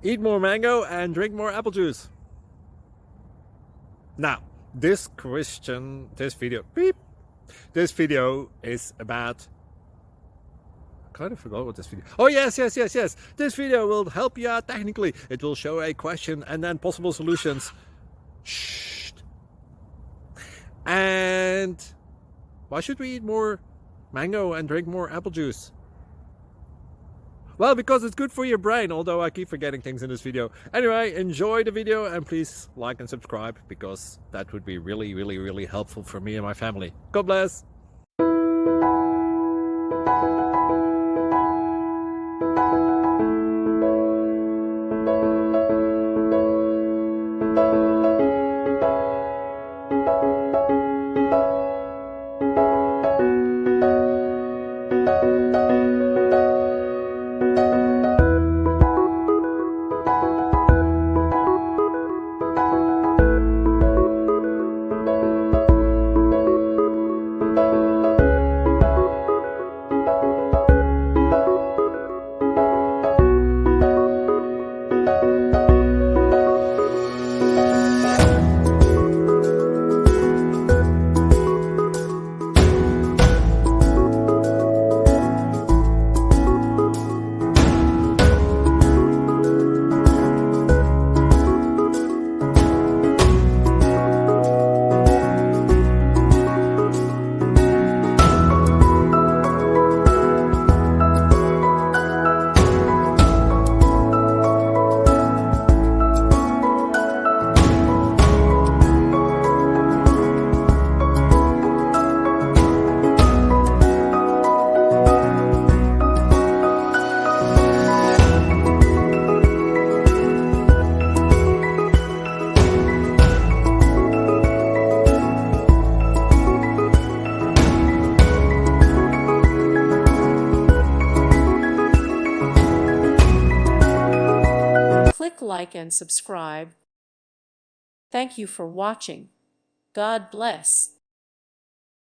Eat more mango and drink more apple juice. Now, this video is about, I kind of forgot what this video. Oh, yes. This video will help you out technically. It will show a question and then possible solutions. Shh. And why should we eat more mango and drink more apple juice? Well, because it's good for your brain, although I keep forgetting things in this video. Anyway, enjoy the video and please like and subscribe, because that would be really helpful for me and my family. God bless! Click like and subscribe. Thank you for watching. God bless.